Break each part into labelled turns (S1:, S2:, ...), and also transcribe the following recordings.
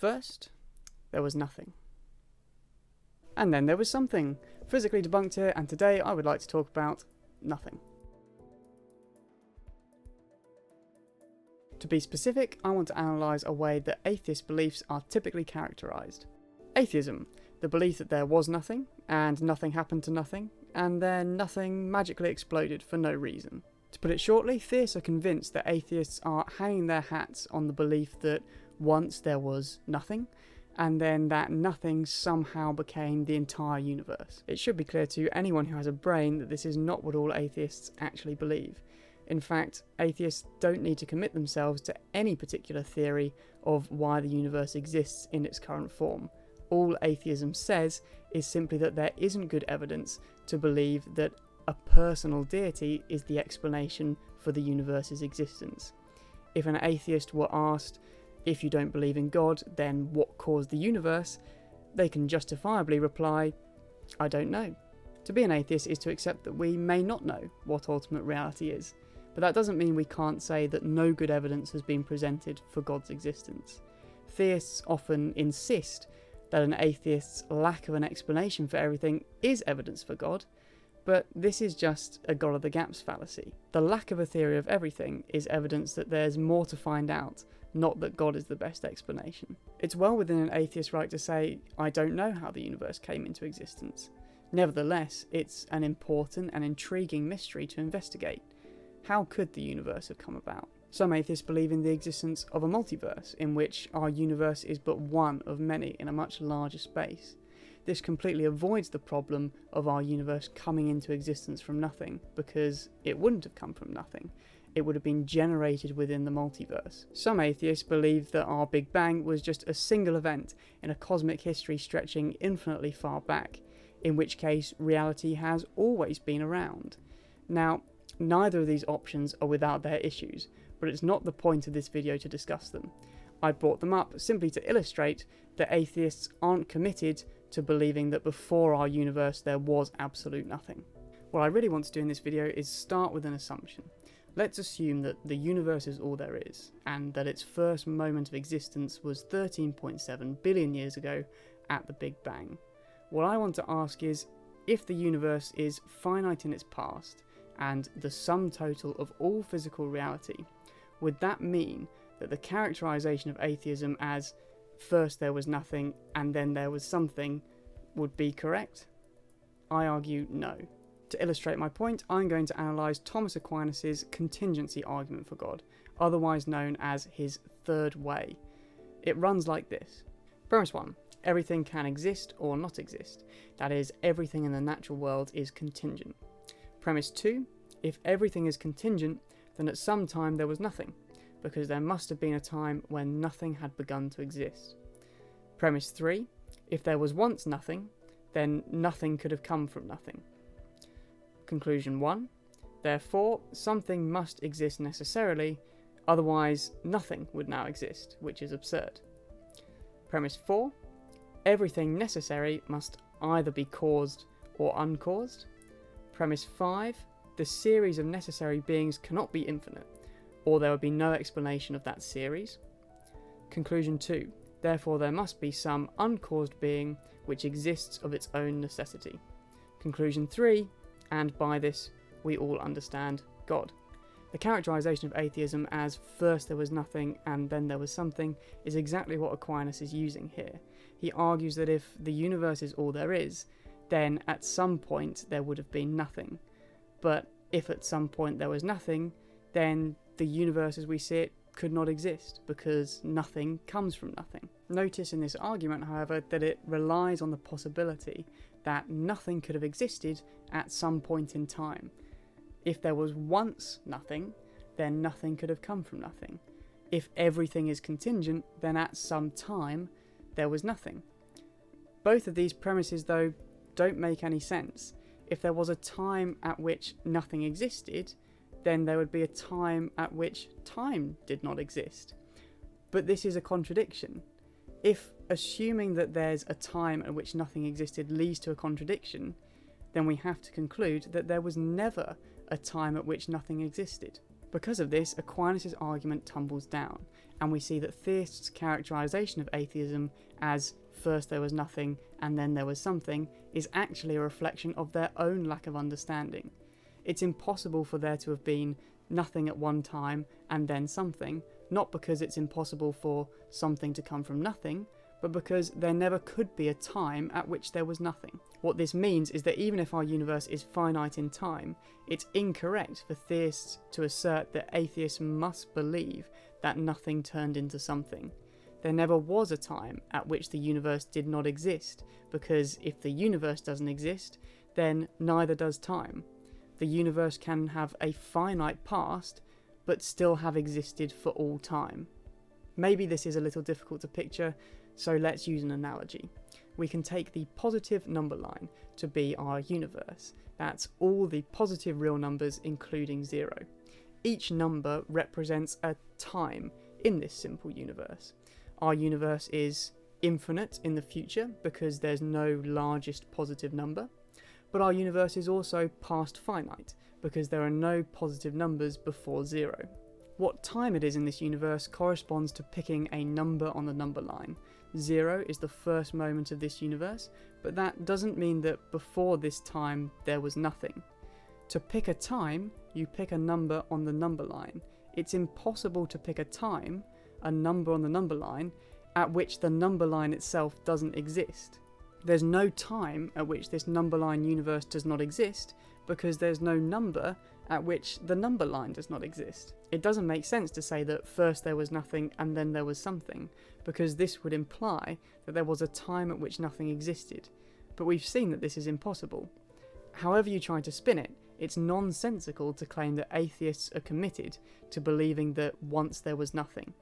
S1: First, there was nothing. And then there was something. Physically debunked here, and today I would like to talk about nothing. To be specific, I want to analyse a way that atheist beliefs are typically characterised. Atheism, the belief that there was nothing, and nothing happened to nothing, and then nothing magically exploded for no reason. To put it shortly, theists are convinced that atheists are hanging their hats on the belief that once there was nothing, and then that nothing somehow became the entire universe. It should be clear to anyone who has a brain that this is not what all atheists actually believe. In fact, atheists don't need to commit themselves to any particular theory of why the universe exists in its current form. All atheism says is simply that there isn't good evidence to believe that a personal deity is the explanation for the universe's existence. If an atheist were asked, if you don't believe in God, then what caused the universe? They can justifiably reply, I don't know. To be an atheist is to accept that we may not know what ultimate reality is, but that doesn't mean we can't say that no good evidence has been presented for God's existence. Theists often insist that an atheist's lack of an explanation for everything is evidence for God, but this is just a God of the gaps fallacy. The lack of a theory of everything is evidence that there's more to find out, not that God is the best explanation. It's well within an atheist's right to say, I don't know how the universe came into existence. Nevertheless, it's an important and intriguing mystery to investigate. How could the universe have come about? Some atheists believe in the existence of a multiverse, in which our universe is but one of many in a much larger space. This completely avoids the problem of our universe coming into existence from nothing, because it wouldn't have come from nothing. It would have been generated within the multiverse. Some atheists believe that our Big Bang was just a single event in a cosmic history stretching infinitely far back, in which case reality has always been around. Now, neither of these options are without their issues, but it's not the point of this video to discuss them. I brought them up simply to illustrate that atheists aren't committed to believing that before our universe there was absolute nothing. What I really want to do in this video is start with an assumption. Let's assume that the universe is all there is, and that its first moment of existence was 13.7 billion years ago at the Big Bang. What I want to ask is, if the universe is finite in its past, and the sum total of all physical reality, would that mean that the characterization of atheism as first there was nothing and then there was something would be correct? I argue no. To illustrate my point, I'm going to analyse Thomas Aquinas' contingency argument for God, otherwise known as his third way. It runs like this. Premise 1. Everything can exist or not exist. That is, everything in the natural world is contingent. Premise 2. If everything is contingent, then at some time there was nothing, because there must have been a time when nothing had begun to exist. Premise 3. If there was once nothing, then nothing could have come from nothing. Conclusion 1. Therefore, something must exist necessarily, otherwise nothing would now exist, which is absurd. Premise 4. Everything necessary must either be caused or uncaused. Premise 5. The series of necessary beings cannot be infinite, or there would be no explanation of that series. Conclusion 2. Therefore there must be some uncaused being which exists of its own necessity. Conclusion 3. And by this we all understand God. The characterization of atheism as first there was nothing and then there was something is exactly what Aquinas is using here. He argues that if the universe is all there is, then at some point there would have been nothing. But if at some point there was nothing, then the universe as we see it could not exist, because nothing comes from nothing. Notice in this argument, however, that it relies on the possibility that nothing could have existed at some point in time. If there was once nothing, then nothing could have come from nothing. If everything is contingent, then at some time there was nothing. Both of these premises, though, don't make any sense. If there was a time at which nothing existed, then there would be a time at which time did not exist. But this is a contradiction. If assuming that there's a time at which nothing existed leads to a contradiction, then we have to conclude that there was never a time at which nothing existed. Because of this, Aquinas' argument tumbles down, and we see that theists' characterization of atheism as first there was nothing and then there was something is actually a reflection of their own lack of understanding. It's impossible for there to have been nothing at one time and then something, not because it's impossible for something to come from nothing, but because there never could be a time at which there was nothing. What this means is that even if our universe is finite in time, it's incorrect for theists to assert that atheists must believe that nothing turned into something. There never was a time at which the universe did not exist, because if the universe doesn't exist, then neither does time. The universe can have a finite past, but still have existed for all time. Maybe this is a little difficult to picture, so let's use an analogy. We can take the positive number line to be our universe. That's all the positive real numbers including 0. Each number represents a time in this simple universe. Our universe is infinite in the future because there's no largest positive number, but our universe is also past finite because there are no positive numbers before 0. What time it is in this universe corresponds to picking a number on the number line. 0 is the first moment of this universe, but that doesn't mean that before this time there was nothing. To pick a time, you pick a number on the number line. It's impossible to pick a time, a number on the number line, at which the number line itself doesn't exist. There's no time at which this number line universe does not exist, because there's no number at which the number line does not exist. It doesn't make sense to say that first there was nothing and then there was something, because this would imply that there was a time at which nothing existed. But we've seen that this is impossible. However you try to spin it, it's nonsensical to claim that atheists are committed to believing that once there was nothing.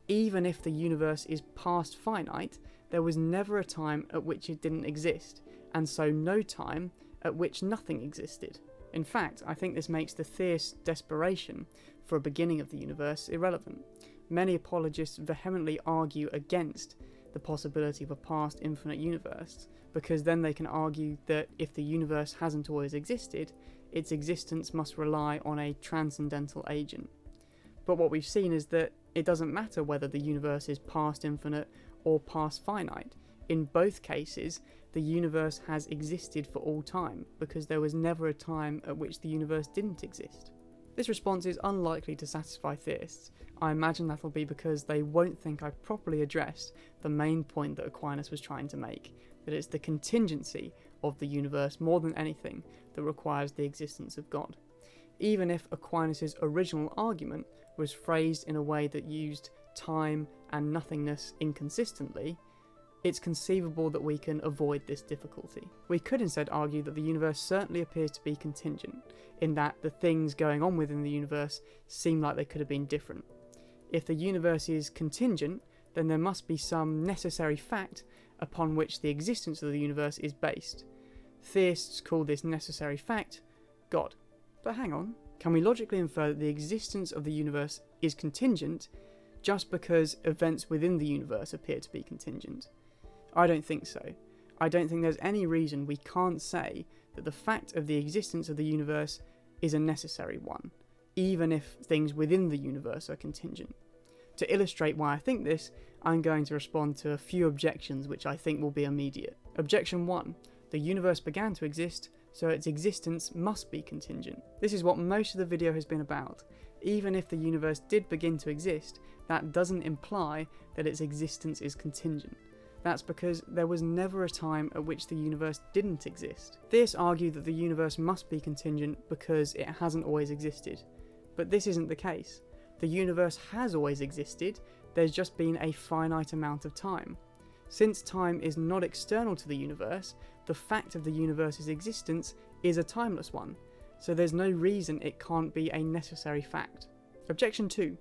S1: Even if the universe is past finite, there was never a time at which it didn't exist, and so no time at which nothing existed. In fact, I think this makes the theist's desperation for a beginning of the universe irrelevant. Many apologists vehemently argue against the possibility of a past infinite universe, because then they can argue that if the universe hasn't always existed, its existence must rely on a transcendental agent. But what we've seen is that it doesn't matter whether the universe is past infinite or past finite. In both cases, the universe has existed for all time, because there was never a time at which the universe didn't exist. This response is unlikely to satisfy theists. I imagine that'll be because they won't think I properly addressed the main point that Aquinas was trying to make, that it's the contingency of the universe more than anything that requires the existence of God. Even if Aquinas' original argument was phrased in a way that used time and nothingness inconsistently, it's conceivable that we can avoid this difficulty. We could instead argue that the universe certainly appears to be contingent, in that the things going on within the universe seem like they could have been different. If the universe is contingent, then there must be some necessary fact upon which the existence of the universe is based. Theists call this necessary fact God. But hang on, can we logically infer that the existence of the universe is contingent just because events within the universe appear to be contingent? I don't think so. I don't think there's any reason we can't say that the fact of the existence of the universe is a necessary one, even if things within the universe are contingent. To illustrate why I think this, I'm going to respond to a few objections which I think will be immediate. Objection 1. The universe began to exist, so its existence must be contingent. This is what most of the video has been about. Even if the universe did begin to exist, that doesn't imply that its existence is contingent. That's because there was never a time at which the universe didn't exist. Theists argue that the universe must be contingent because it hasn't always existed. But this isn't the case. The universe has always existed, there's just been a finite amount of time. Since time is not external to the universe, the fact of the universe's existence is a timeless one, so there's no reason it can't be a necessary fact. Objection 2.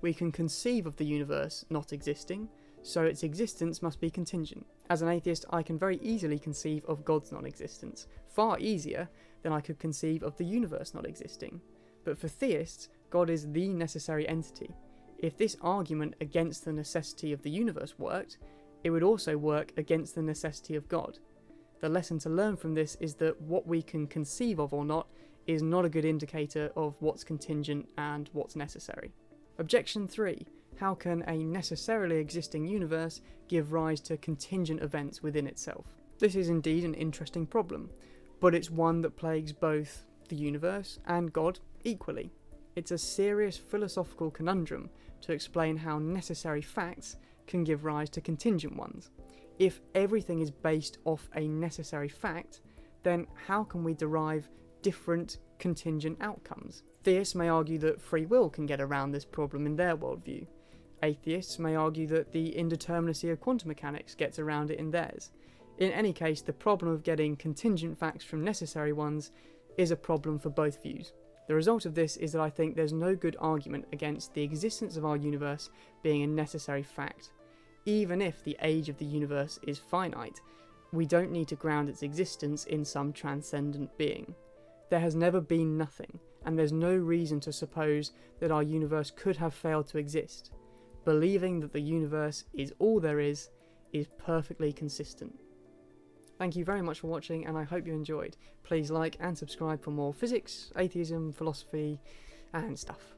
S1: We can conceive of the universe not existing, so its existence must be contingent. As an atheist, I can very easily conceive of God's non-existence, far easier than I could conceive of the universe not existing. But for theists, God is the necessary entity. If this argument against the necessity of the universe worked, it would also work against the necessity of God. The lesson to learn from this is that what we can conceive of or not is not a good indicator of what's contingent and what's necessary. Objection 3. How can a necessarily existing universe give rise to contingent events within itself? This is indeed an interesting problem, but it's one that plagues both the universe and God equally. It's a serious philosophical conundrum to explain how necessary facts can give rise to contingent ones. If everything is based off a necessary fact, then how can we derive different contingent outcomes? Theists may argue that free will can get around this problem in their worldview. Atheists may argue that the indeterminacy of quantum mechanics gets around it in theirs. In any case, the problem of getting contingent facts from necessary ones is a problem for both views. The result of this is that I think there's no good argument against the existence of our universe being a necessary fact. Even if the age of the universe is finite, we don't need to ground its existence in some transcendent being. There has never been nothing, and there's no reason to suppose that our universe could have failed to exist. Believing that the universe is all there is perfectly consistent. Thank you very much for watching, and I hope you enjoyed. Please like and subscribe for more physics, atheism, philosophy, and stuff.